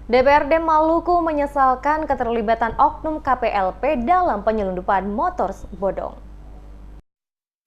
DPRD Maluku menyesalkan keterlibatan oknum KPLP dalam penyelundupan motor bodong.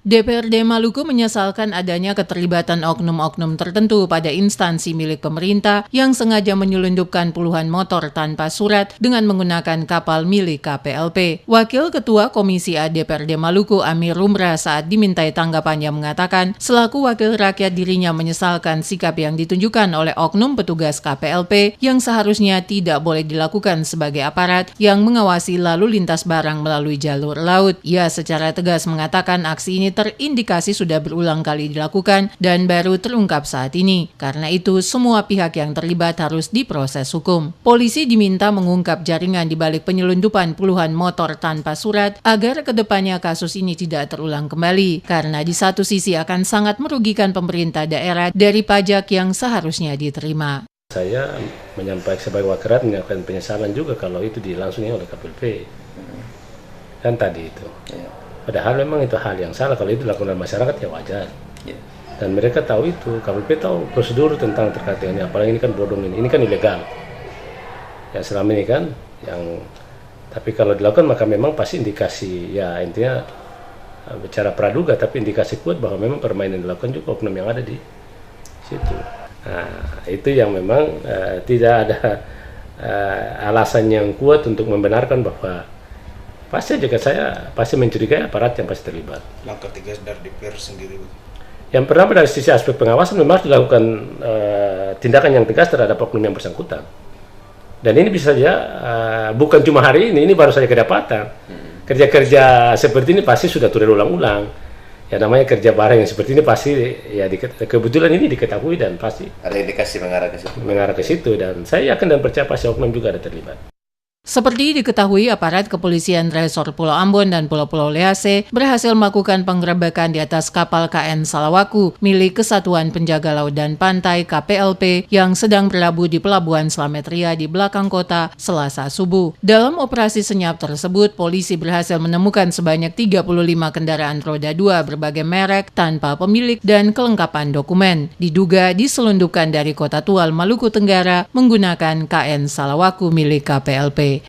DPRD Maluku menyesalkan adanya keterlibatan oknum-oknum tertentu pada instansi milik pemerintah yang sengaja menyelundupkan puluhan motor tanpa surat dengan menggunakan kapal milik KPLP. Wakil Ketua Komisi A DPRD Maluku Amir Rumrah saat dimintai tanggapannya mengatakan, selaku wakil rakyat dirinya menyesalkan sikap yang ditunjukkan oleh oknum petugas KPLP yang seharusnya tidak boleh dilakukan sebagai aparat yang mengawasi lalu lintas barang melalui jalur laut. Ia secara tegas mengatakan aksi ini terindikasi sudah berulang kali dilakukan dan baru terungkap saat ini. Karena itu, semua pihak yang terlibat harus diproses hukum. Polisi diminta mengungkap jaringan di balik penyelundupan puluhan motor tanpa surat agar kedepannya kasus ini tidak terulang kembali. Karena di satu sisi akan sangat merugikan pemerintah daerah dari pajak yang seharusnya diterima. Saya menyampaikan sebagai wakil rakyat menyampaikan penyesalan juga kalau itu dilangsungkan oleh KPLP. Kan tadi itu. Padahal memang itu hal yang salah, kalau itu dilakukan oleh masyarakat ya wajar. Dan mereka tahu itu, KPLP tahu prosedur tentang terkait dengan ini, apalagi ini kan bodong ini kan ilegal. Ya selama ini kan, tapi kalau dilakukan maka memang pasti indikasi, ya intinya bicara praduga, tapi indikasi kuat bahwa memang permainan dilakukan juga oknum yang ada di situ. Nah, itu yang memang tidak ada alasan yang kuat untuk membenarkan bahwa pasti juga saya pasti mencurigai aparat yang pasti terlibat. Langkah tegas dari DPR sendiri. Yang pertama dari sisi aspek pengawasan memang harus dilakukan tindakan yang tegas terhadap oknum yang bersangkutan. Dan ini bisa saja bukan cuma hari ini baru saja kedapatan. Kerja-kerja seperti ini pasti sudah terulang-ulang. Ya namanya kerja bareng yang seperti ini pasti ya kebetulan ini diketahui dan pasti Ada indikasi mengarah ke situ. Mengarah ke situ dan saya yakin dan percaya pasti oknum juga ada terlibat. Seperti diketahui, aparat kepolisian Resor Pulau Ambon dan Pulau-Pulau Lease berhasil melakukan penggerebekan di atas kapal KN Salawaku milik Kesatuan Penjaga Laut dan Pantai KPLP yang sedang berlabuh di Pelabuhan Slamet Ria di belakang kota Selasa subuh. Dalam operasi senyap tersebut, polisi berhasil menemukan sebanyak 35 kendaraan roda 2 berbagai merek tanpa pemilik dan kelengkapan dokumen. Diduga diselundupkan dari Kota Tual, Maluku Tenggara menggunakan KN Salawaku milik KPLP.